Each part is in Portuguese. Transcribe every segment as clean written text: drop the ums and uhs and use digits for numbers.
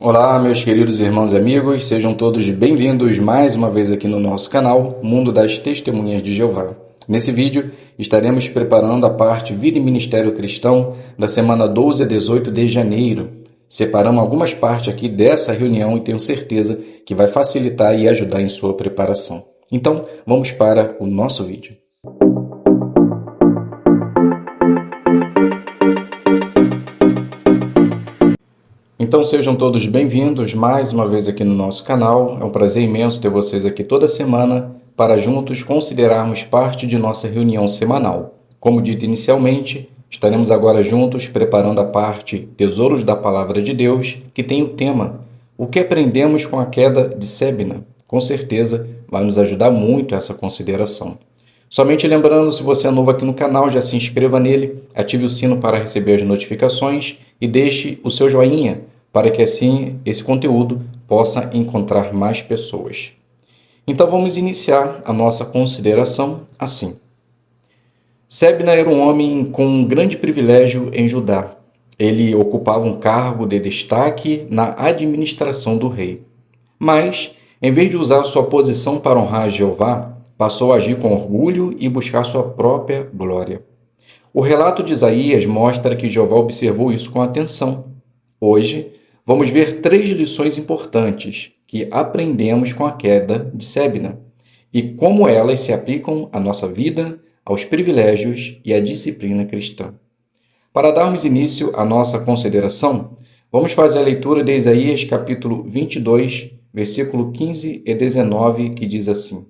Olá, meus queridos irmãos e amigos, sejam todos bem-vindos mais uma vez aqui no nosso canal Mundo das Testemunhas de Jeová. Nesse vídeo, estaremos preparando a parte Vida e Ministério Cristão da semana 12 a 18 de janeiro. Separamos algumas partes aqui dessa reunião e tenho certeza que vai facilitar e ajudar em sua preparação. Então, vamos para o nosso vídeo. Então sejam todos bem-vindos mais uma vez aqui no nosso canal. É um prazer imenso ter vocês aqui toda semana para juntos considerarmos parte de nossa reunião semanal. Como dito inicialmente, estaremos agora juntos preparando a parte Tesouros da Palavra de Deus, que tem o tema O que aprendemos com a queda de Sébina? Com certeza vai nos ajudar muito essa consideração. Somente lembrando, se você é novo aqui no canal, já se inscreva nele, ative o sino para receber as notificações e deixe o seu joinha, para que assim esse conteúdo possa encontrar mais pessoas. Então vamos iniciar a nossa consideração assim. Sébina era um homem com um grande privilégio em Judá. Ele ocupava um cargo de destaque na administração do rei. Mas, em vez de usar sua posição para honrar Jeová, passou a agir com orgulho e buscar sua própria glória. O relato de Isaías mostra que Jeová observou isso com atenção. Hoje, vamos ver 3 lições importantes que aprendemos com a queda de Sébina e como elas se aplicam à nossa vida, aos privilégios e à disciplina cristã. Para darmos início à nossa consideração, vamos fazer a leitura de Isaías capítulo 22, versículo 15 e 19, que diz assim: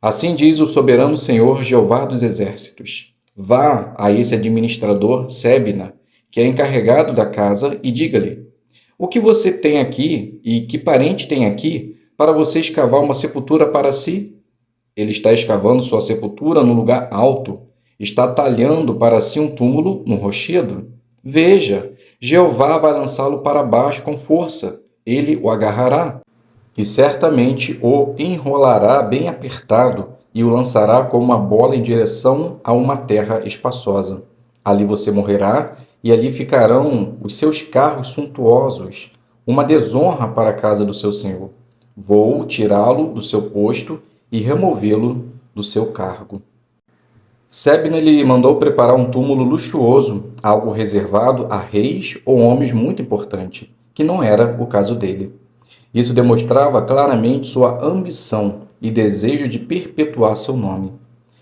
Assim diz o soberano Senhor Jeová dos Exércitos: Vá a esse administrador Sébina, que é encarregado da casa, e diga-lhe: O que você tem aqui e que parente tem aqui para você escavar uma sepultura para si? Ele está escavando sua sepultura num lugar alto, está talhando para si um túmulo no rochedo. Veja, Jeová vai lançá-lo para baixo com força, ele o agarrará e certamente o enrolará bem apertado e o lançará como uma bola em direção a uma terra espaçosa. Ali você morrerá e ali ficarão os seus carros suntuosos, uma desonra para a casa do seu senhor. Vou tirá-lo do seu posto e removê-lo do seu cargo. Sébina lhe mandou preparar um túmulo luxuoso, algo reservado a reis ou homens muito importantes, que não era o caso dele. Isso demonstrava claramente sua ambição e desejo de perpetuar seu nome.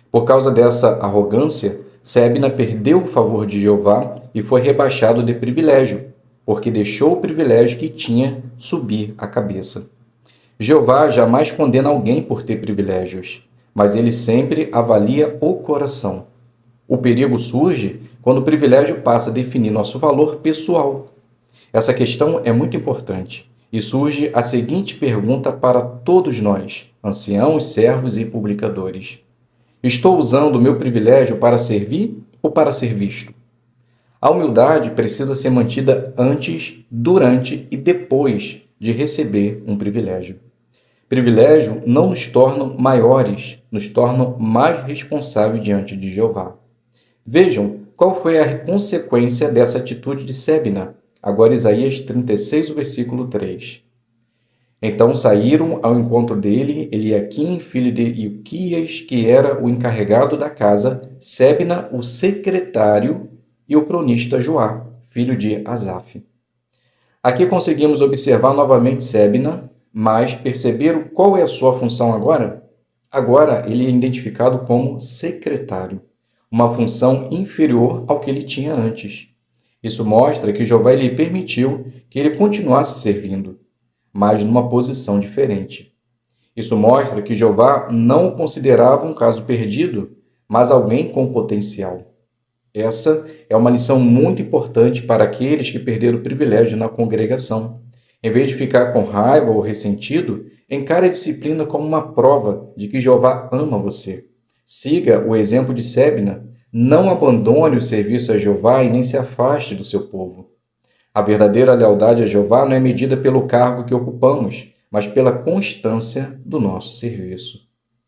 Por causa dessa arrogância, Sébina perdeu o favor de Jeová e foi rebaixado de privilégio, porque deixou o privilégio que tinha subir a cabeça. Jeová jamais condena alguém por ter privilégios, mas ele sempre avalia o coração. O perigo surge quando o privilégio passa a definir nosso valor pessoal. Essa questão é muito importante e surge a seguinte pergunta para todos nós, anciãos, servos e publicadores: Estou usando o meu privilégio para servir ou para ser visto? A humildade precisa ser mantida antes, durante e depois de receber um privilégio. Privilégio não nos torna maiores, nos torna mais responsáveis diante de Jeová. Vejam qual foi a consequência dessa atitude de Sébina. Agora Isaías 36, o versículo 3. Então saíram ao encontro dele Eliaquim, filho de Ilquias, que era o encarregado da casa, Sébina, o secretário, e o cronista Joá, filho de Asaf. Aqui conseguimos observar novamente Sébina, mas perceberam qual é a sua função agora? Agora ele é identificado como secretário, uma função inferior ao que ele tinha antes. Isso mostra que Jeová lhe permitiu que ele continuasse servindo, mas numa posição diferente. Isso mostra que Jeová não o considerava um caso perdido, mas alguém com potencial. Essa é uma lição muito importante para aqueles que perderam o privilégio na congregação. Em vez de ficar com raiva ou ressentido, encare a disciplina como uma prova de que Jeová ama você. Siga o exemplo de Sébina. Não abandone o serviço a Jeová e nem se afaste do seu povo. A verdadeira lealdade a Jeová não é medida pelo cargo que ocupamos, mas pela constância do nosso serviço.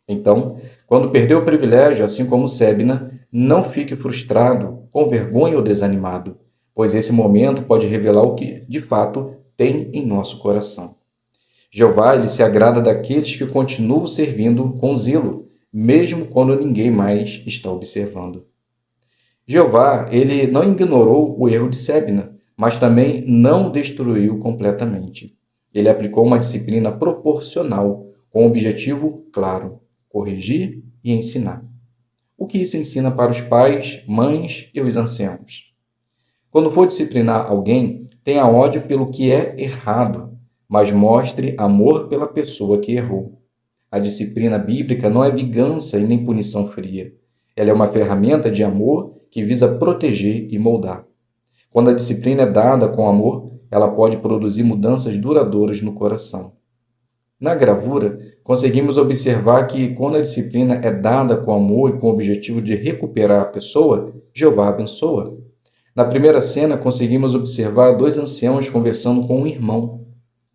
Então, quando perder o privilégio, assim como Sébina, não fique frustrado, com vergonha ou desanimado, pois esse momento pode revelar o que, de fato, tem em nosso coração. Jeová, ele se agrada daqueles que continuam servindo com zelo, mesmo quando ninguém mais está observando. Jeová, ele não ignorou o erro de Sébina, mas também não o destruiu completamente. Ele aplicou uma disciplina proporcional, com um objetivo claro: corrigir e ensinar. O que isso ensina para os pais, mães e os anciãos? Quando for disciplinar alguém, tenha ódio pelo que é errado, mas mostre amor pela pessoa que errou. A disciplina bíblica não é vingança e nem punição fria. Ela é uma ferramenta de amor que visa proteger e moldar. Quando a disciplina é dada com amor, ela pode produzir mudanças duradouras no coração. Na gravura, conseguimos observar que quando a disciplina é dada com amor e com o objetivo de recuperar a pessoa, Jeová abençoa. Na primeira cena, conseguimos observar dois anciãos conversando com um irmão.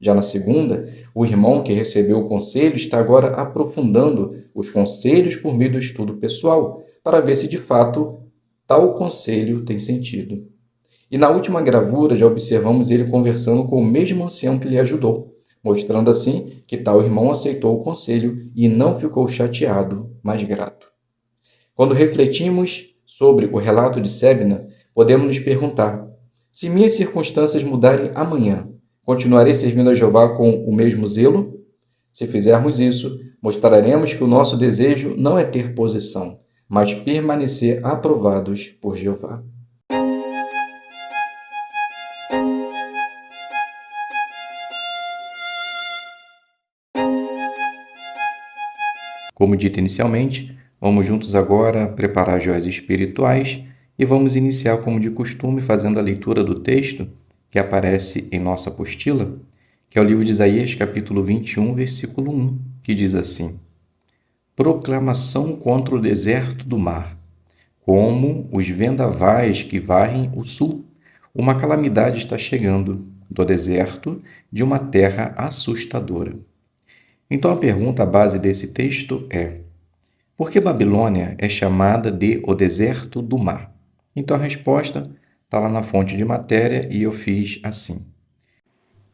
Já na segunda, o irmão que recebeu o conselho está agora aprofundando os conselhos por meio do estudo pessoal, para ver se de fato tal conselho tem sentido. E na última gravura já observamos ele conversando com o mesmo ancião que lhe ajudou, mostrando assim que tal irmão aceitou o conselho e não ficou chateado, mas grato. Quando refletimos sobre o relato de Sébina, podemos nos perguntar: se minhas circunstâncias mudarem amanhã, continuarei servindo a Jeová com o mesmo zelo? Se fizermos isso, mostraremos que o nosso desejo não é ter posição, mas permanecer aprovados por Jeová. Como dito inicialmente, vamos juntos agora preparar as joias espirituais e vamos iniciar, como de costume, fazendo a leitura do texto que aparece em nossa apostila, que é o livro de Isaías, capítulo 21, versículo 1, que diz assim: Proclamação contra o deserto do mar, como os vendavais que varrem o sul. Uma calamidade está chegando do deserto de uma terra assustadora. Então a pergunta à base desse texto é: por que Babilônia é chamada de o deserto do mar? Então a resposta está lá na fonte de matéria e eu fiz assim.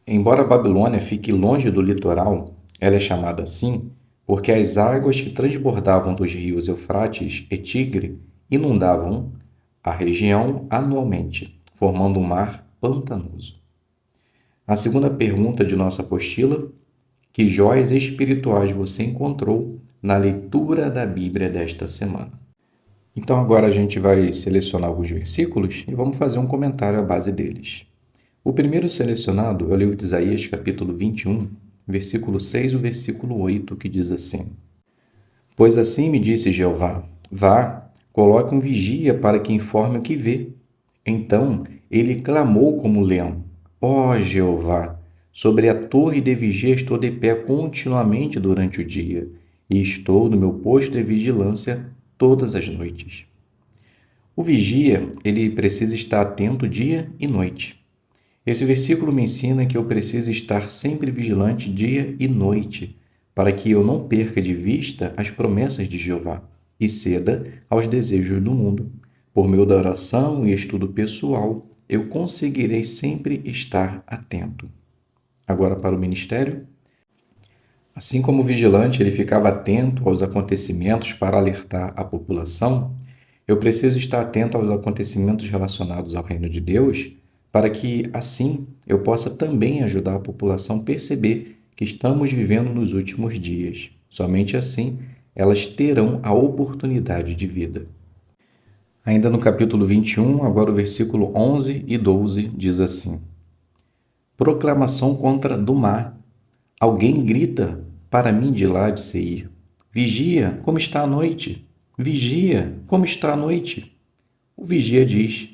Embora Babilônia fique longe do litoral, ela é chamada assim porque as águas que transbordavam dos rios Eufrates e Tigre inundavam a região anualmente, formando um mar pantanoso. A segunda pergunta de nossa apostila: que joias espirituais você encontrou na leitura da Bíblia desta semana? Então agora a gente vai selecionar alguns versículos e vamos fazer um comentário à base deles. O primeiro selecionado é o livro de Isaías, capítulo 21, versículo 6 e o versículo 8, que diz assim: Pois assim me disse Jeová, vá, coloque um vigia para que informe o que vê. Então ele clamou como leão: Ó Jeová, sobre a torre de vigia estou de pé continuamente durante o dia, e estou no meu posto de vigilância todas as noites. O vigia, ele precisa estar atento dia e noite. Esse versículo me ensina que eu preciso estar sempre vigilante dia e noite, para que eu não perca de vista as promessas de Jeová e ceda aos desejos do mundo. Por meio da oração e estudo pessoal, eu conseguirei sempre estar atento. Agora para o ministério. Assim como o vigilante ele ficava atento aos acontecimentos para alertar a população, eu preciso estar atento aos acontecimentos relacionados ao reino de Deus, para que, assim, eu possa também ajudar a população a perceber que estamos vivendo nos últimos dias. Somente assim elas terão a oportunidade de vida. Ainda no capítulo 21, agora o versículo 11 e 12 diz assim: Proclamação contra do mar. Alguém grita para mim de lá de Seir: Vigia, como está a noite? Vigia, como está a noite? O vigia diz: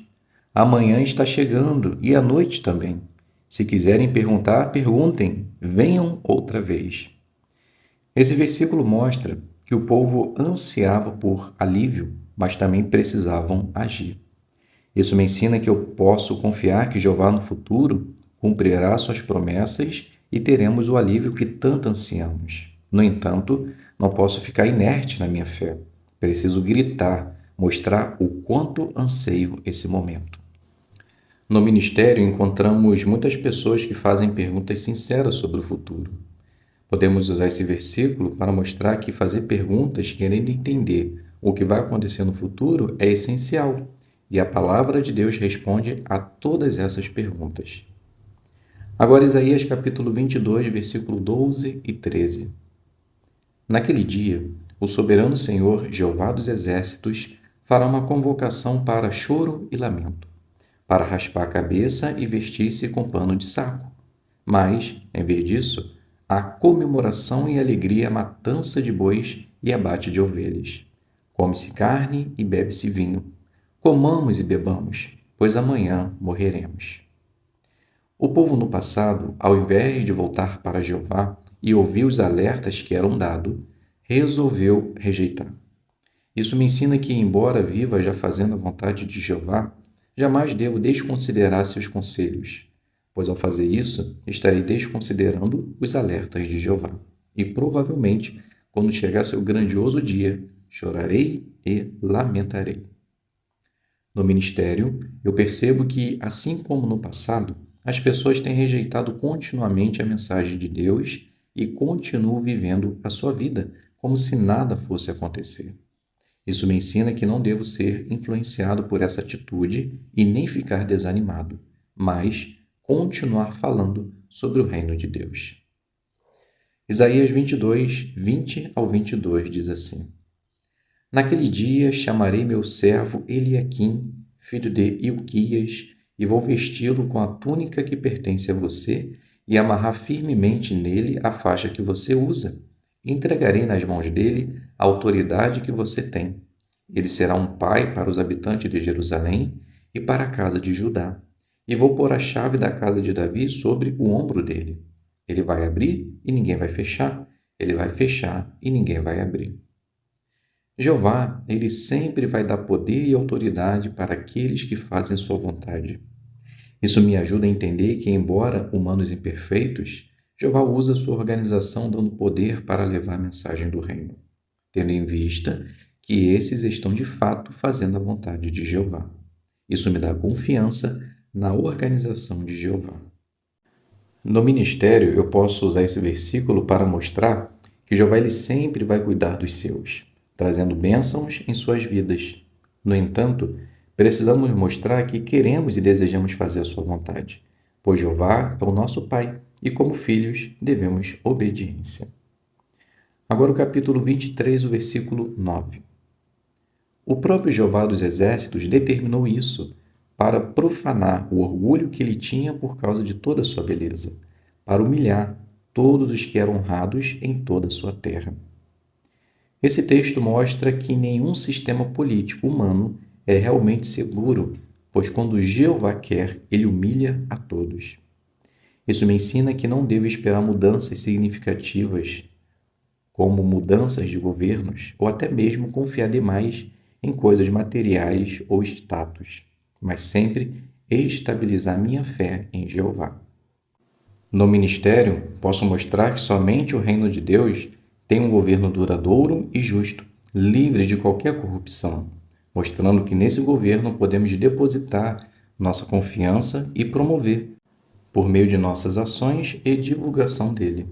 Amanhã está chegando e a noite também. Se quiserem perguntar, perguntem, venham outra vez. Esse versículo mostra que o povo ansiava por alívio, mas também precisavam agir. Isso me ensina que eu posso confiar que Jeová no futuro cumprirá suas promessas e teremos o alívio que tanto ansiamos. No entanto, não posso ficar inerte na minha fé. Preciso gritar, mostrar o quanto anseio esse momento. No ministério, encontramos muitas pessoas que fazem perguntas sinceras sobre o futuro. Podemos usar esse versículo para mostrar que fazer perguntas querendo entender o que vai acontecer no futuro é essencial, e a palavra de Deus responde a todas essas perguntas. Agora, Isaías capítulo 22, versículo 12 e 13. Naquele dia, o soberano Senhor, Jeová dos Exércitos, fará uma convocação para choro e lamento, para raspar a cabeça e vestir-se com pano de saco. Mas, em vez disso, há comemoração e alegria, matança de bois e abate de ovelhas. Come-se carne e bebe-se vinho. Comamos e bebamos, pois amanhã morreremos. O povo no passado, ao invés de voltar para Jeová e ouvir os alertas que eram dados, resolveu rejeitar. Isso me ensina que, embora viva já fazendo a vontade de Jeová, jamais devo desconsiderar seus conselhos, pois ao fazer isso, estarei desconsiderando os alertas de Jeová. E provavelmente, quando chegar seu grandioso dia, chorarei e lamentarei. No ministério, eu percebo que, assim como no passado, as pessoas têm rejeitado continuamente a mensagem de Deus e continuam vivendo a sua vida como se nada fosse acontecer. Isso me ensina que não devo ser influenciado por essa atitude e nem ficar desanimado, mas continuar falando sobre o reino de Deus. Isaías 22, 20 ao 22 diz assim: Naquele dia chamarei meu servo Eliaquim, filho de Hilquias, e vou vesti-lo com a túnica que pertence a você e amarrar firmemente nele a faixa que você usa. Entregarei nas mãos dele a autoridade que você tem. Ele será um pai para os habitantes de Jerusalém e para a casa de Judá. E vou pôr a chave da casa de Davi sobre o ombro dele. Ele vai abrir e ninguém vai fechar. Ele vai fechar e ninguém vai abrir. Jeová, ele sempre vai dar poder e autoridade para aqueles que fazem sua vontade. Isso me ajuda a entender que, embora humanos imperfeitos, Jeová usa sua organização dando poder para levar a mensagem do reino, tendo em vista que esses estão de fato fazendo a vontade de Jeová. Isso me dá confiança na organização de Jeová. No ministério, eu posso usar esse versículo para mostrar que Jeová ele sempre vai cuidar dos seus, trazendo bênçãos em suas vidas. No entanto, precisamos mostrar que queremos e desejamos fazer a sua vontade, pois Jeová é o nosso Pai e, como filhos, devemos obediência. Agora o capítulo 23, o versículo 9. O próprio Jeová dos Exércitos determinou isso para profanar o orgulho que ele tinha por causa de toda a sua beleza, para humilhar todos os que eram honrados em toda a sua terra. Esse texto mostra que nenhum sistema político humano é realmente seguro, pois quando Jeová quer, ele humilha a todos. Isso me ensina que não devo esperar mudanças significativas, como mudanças de governos, ou até mesmo confiar demais em coisas materiais ou status, mas sempre estabilizar minha fé em Jeová. No ministério, posso mostrar que somente o reino de Deus tem um governo duradouro e justo, livre de qualquer corrupção, mostrando que nesse governo podemos depositar nossa confiança e promover, por meio de nossas ações e divulgação dele.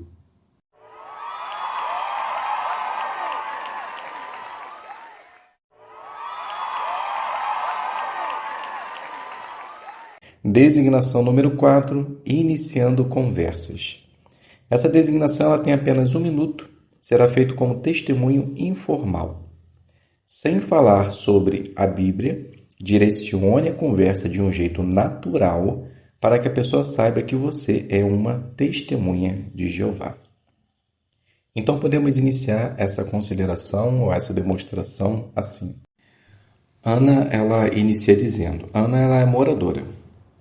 Designação número 4, iniciando conversas. Essa designação ela tem apenas 1 minuto, será feito como testemunho informal. Sem falar sobre a Bíblia, direcione a conversa de um jeito natural para que a pessoa saiba que você é uma testemunha de Jeová. Então podemos iniciar essa consideração ou essa demonstração assim. Ana, ela inicia dizendo, Ana ela é moradora.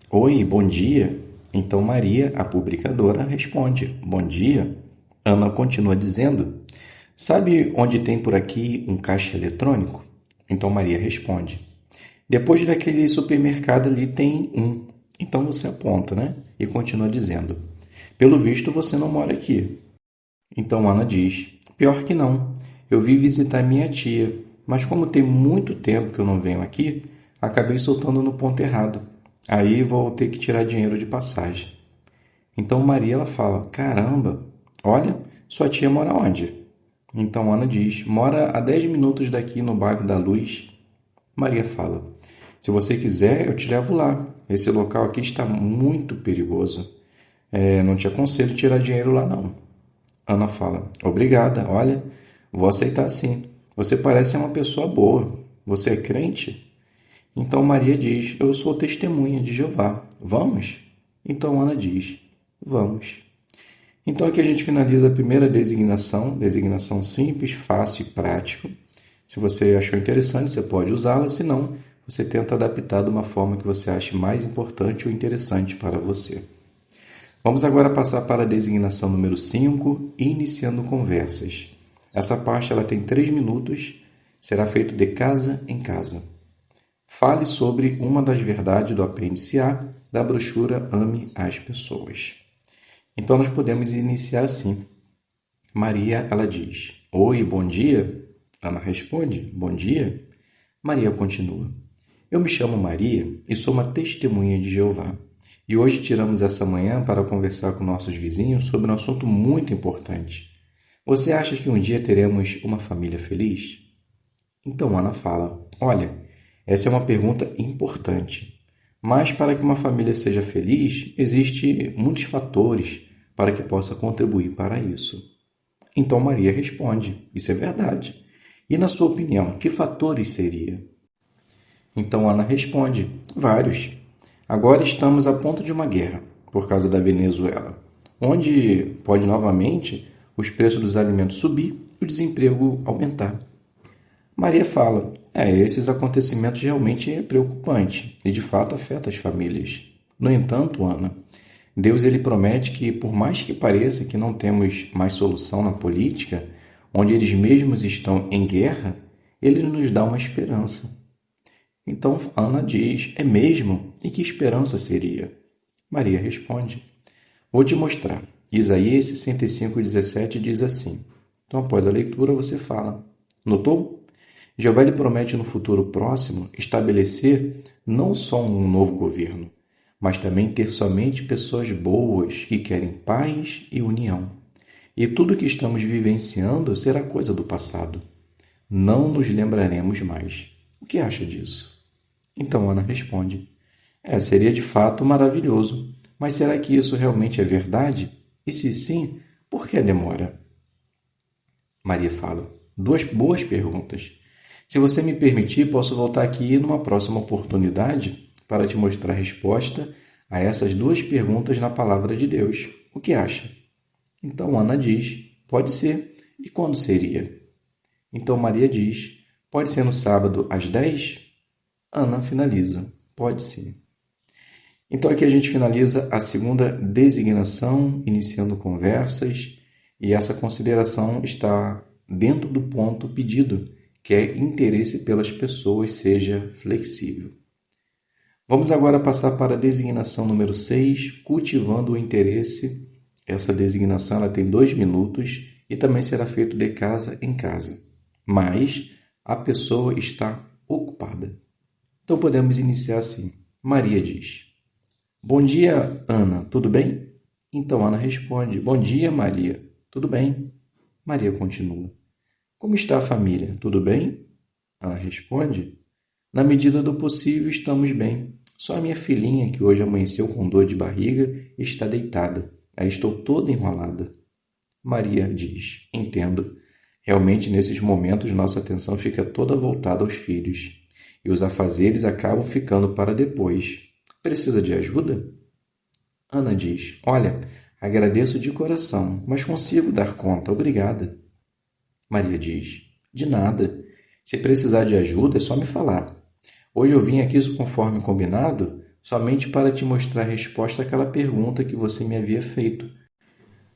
Oi, bom dia. Então Maria, a publicadora, responde, bom dia. Ana continua dizendo, sabe onde tem por aqui um caixa eletrônico? Então Maria responde, depois daquele supermercado ali tem um. Então você aponta, né? E continua dizendo, pelo visto você não mora aqui. Então Ana diz, pior que não, eu vim visitar minha tia, mas como tem muito tempo que eu não venho aqui, acabei soltando no ponto errado. Aí vou ter que tirar dinheiro de passagem. Então Maria ela fala: caramba, olha, sua tia mora onde? Então Ana diz: mora a 10 minutos daqui no bairro da Luz. Maria fala: se você quiser, eu te levo lá. Esse local aqui está muito perigoso. Não te aconselho tirar dinheiro lá, não. Ana fala: obrigada, olha, vou aceitar sim. Você parece uma pessoa boa. Você é crente? Então Maria diz: eu sou testemunha de Jeová. Vamos? Então Ana diz: vamos. Então aqui a gente finaliza a primeira designação simples, fácil e prático. Se você achou interessante, você pode usá-la, se não, você tenta adaptar de uma forma que você ache mais importante ou interessante para você. Vamos agora passar para a designação número 5, iniciando conversas. Essa parte ela tem 3 minutos, será feito de casa em casa. Fale sobre uma das verdades do apêndice A da brochura Ame as Pessoas. Então nós podemos iniciar assim. Maria, ela diz: oi, bom dia. Ana responde: bom dia. Maria continua: eu me chamo Maria e sou uma testemunha de Jeová. E hoje tiramos essa manhã para conversar com nossos vizinhos sobre um assunto muito importante. Você acha que um dia teremos uma família feliz? Então Ana fala: olha, essa é uma pergunta importante. Mas para que uma família seja feliz, existem muitos fatores para que possa contribuir para isso. Então Maria responde: isso é verdade. E na sua opinião, que fatores seria? Então Ana responde: vários. Agora estamos a ponto de uma guerra, por causa da Venezuela, onde pode novamente os preços dos alimentos subir e o desemprego aumentar. Maria fala: esses acontecimentos realmente é preocupante e de fato afeta as famílias. No entanto, Ana, Deus ele promete que, por mais que pareça que não temos mais solução na política, onde eles mesmos estão em guerra, ele nos dá uma esperança. Então Ana diz: é mesmo? E que esperança seria? Maria responde: vou te mostrar. Isaías 65:17 diz assim. Então após a leitura você fala: notou? Jeová lhe promete no futuro próximo estabelecer não só um novo governo, mas também ter somente pessoas boas que querem paz e união. E tudo que estamos vivenciando será coisa do passado. Não nos lembraremos mais. O que acha disso? Então Ana responde: seria de fato maravilhoso, mas será que isso realmente é verdade? E se sim, por que a demora? Maria fala: duas boas perguntas. Se você me permitir, posso voltar aqui numa próxima oportunidade para te mostrar a resposta a essas duas perguntas na palavra de Deus. O que acha? Então Ana diz: pode ser. E quando seria? Então Maria diz: pode ser no sábado às 10? Ana finaliza: pode ser. Então aqui a gente finaliza a segunda designação, iniciando conversas, e essa consideração está dentro do ponto pedido, que é interesse pelas pessoas, seja flexível. Vamos agora passar para a designação número 6, cultivando o interesse. Essa designação ela tem 2 minutos e também será feito de casa em casa. Mas a pessoa está ocupada. Então podemos iniciar assim. Maria diz: bom dia, Ana, tudo bem? Então Ana responde: bom dia, Maria, tudo bem? Maria continua: como está a família? Tudo bem? Ana responde: na medida do possível estamos bem. Só a minha filhinha, que hoje amanheceu com dor de barriga, está deitada. Aí estou toda enrolada. Maria diz: entendo. Realmente, nesses momentos, nossa atenção fica toda voltada aos filhos. E os afazeres acabam ficando para depois. Precisa de ajuda? Ana diz: olha, agradeço de coração, mas consigo dar conta, obrigada. Maria diz: de nada. Se precisar de ajuda, é só me falar. Hoje eu vim aqui, conforme combinado, somente para te mostrar a resposta àquela pergunta que você me havia feito.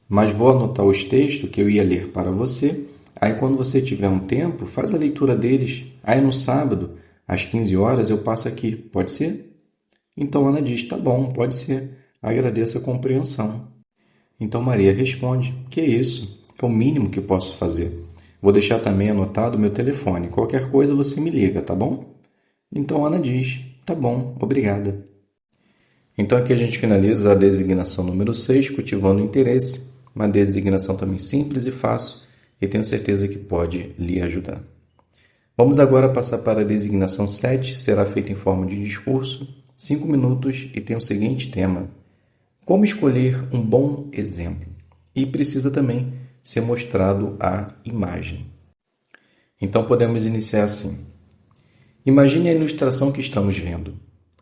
Mas vou anotar os textos que eu ia ler para você. Aí quando você tiver um tempo, faz a leitura deles. Aí no sábado, às 15 horas, eu passo aqui. Pode ser? Então Ana diz: tá bom, pode ser. Agradeço a compreensão. Então Maria responde: que isso? É o mínimo que posso fazer. Vou deixar também anotado o meu telefone. Qualquer coisa você me liga, tá bom? Então Ana diz: tá bom, obrigada. Então aqui a gente finaliza a designação número 6, cultivando o interesse, uma designação também simples e fácil, e tenho certeza que pode lhe ajudar. Vamos agora passar para a designação 7, será feita em forma de discurso, 5 minutos e tem o seguinte tema: como escolher um bom exemplo? E precisa também ser mostrado a imagem. Então podemos iniciar assim. Imagine a ilustração que estamos vendo.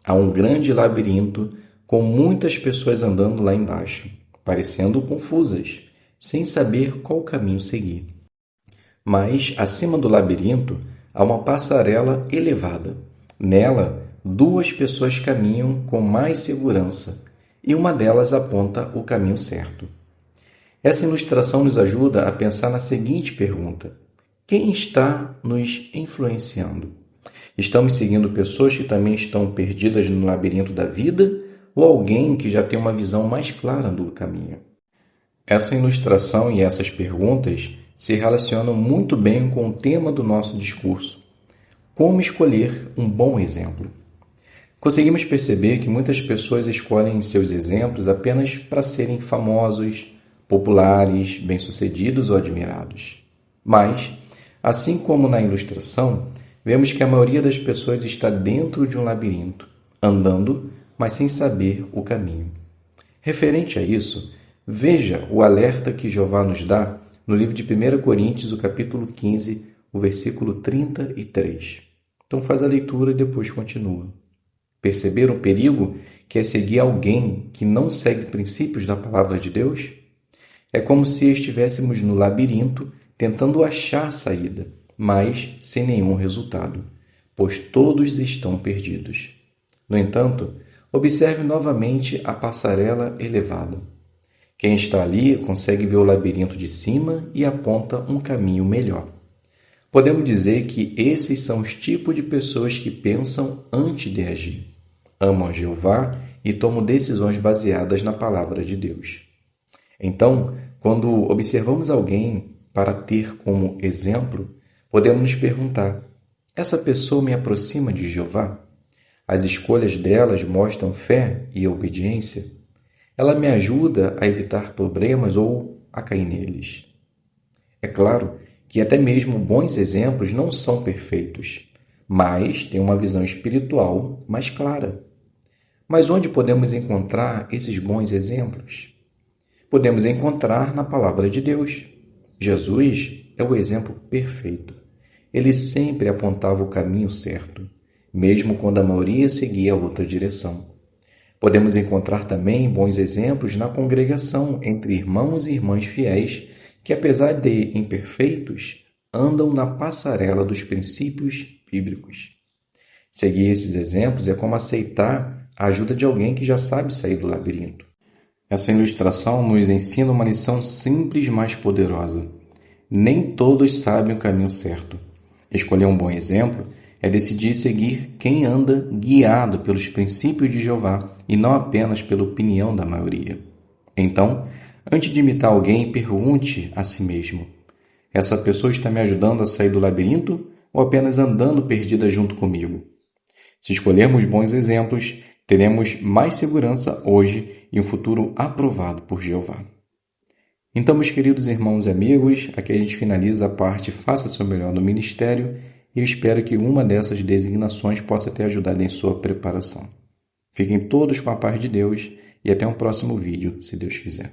Há um grande labirinto com muitas pessoas andando lá embaixo, parecendo confusas, sem saber qual caminho seguir. Mas, acima do labirinto, há uma passarela elevada. Nela, 2 pessoas caminham com mais segurança e uma delas aponta o caminho certo. Essa ilustração nos ajuda a pensar na seguinte pergunta: quem está nos influenciando? Estamos seguindo pessoas que também estão perdidas no labirinto da vida ou alguém que já tem uma visão mais clara do caminho? Essa ilustração e essas perguntas se relacionam muito bem com o tema do nosso discurso: como escolher um bom exemplo? Conseguimos perceber que muitas pessoas escolhem seus exemplos apenas para serem famosos, populares, bem-sucedidos ou admirados. Mas, assim como na ilustração, vemos que a maioria das pessoas está dentro de um labirinto, andando, mas sem saber o caminho. Referente a isso, veja o alerta que Jeová nos dá no livro de 1 Coríntios, o capítulo 15, o versículo 33. Então faz a leitura e depois continua. Perceber o perigo que é seguir alguém que não segue princípios da palavra de Deus? É como se estivéssemos no labirinto tentando achar saída, mas sem nenhum resultado, pois todos estão perdidos. No entanto, observe novamente a passarela elevada. Quem está ali consegue ver o labirinto de cima e aponta um caminho melhor. Podemos dizer que esses são os tipos de pessoas que pensam antes de agir, amam Jeová e tomam decisões baseadas na palavra de Deus. Então, quando observamos alguém para ter como exemplo, podemos nos perguntar: essa pessoa me aproxima de Jeová? As escolhas delas mostram fé e obediência? Ela me ajuda a evitar problemas ou a cair neles? É claro que até mesmo bons exemplos não são perfeitos, mas têm uma visão espiritual mais clara. Mas onde podemos encontrar esses bons exemplos? Podemos encontrar na palavra de Deus. Jesus é o exemplo perfeito. Ele sempre apontava o caminho certo, mesmo quando a maioria seguia outra direção. Podemos encontrar também bons exemplos na congregação entre irmãos e irmãs fiéis que, apesar de imperfeitos, andam na passarela dos princípios bíblicos. Seguir esses exemplos é como aceitar a ajuda de alguém que já sabe sair do labirinto. Essa ilustração nos ensina uma lição simples, mas poderosa. Nem todos sabem o caminho certo. Escolher um bom exemplo é decidir seguir quem anda guiado pelos princípios de Jeová e não apenas pela opinião da maioria. Então, antes de imitar alguém, pergunte a si mesmo: essa pessoa está me ajudando a sair do labirinto ou apenas andando perdida junto comigo? Se escolhermos bons exemplos, teremos mais segurança hoje e um futuro aprovado por Jeová. Então, meus queridos irmãos e amigos, aqui a gente finaliza a parte Faça seu melhor no ministério e eu espero que uma dessas designações possa ter ajudado em sua preparação. Fiquem todos com a paz de Deus e até um próximo vídeo, se Deus quiser.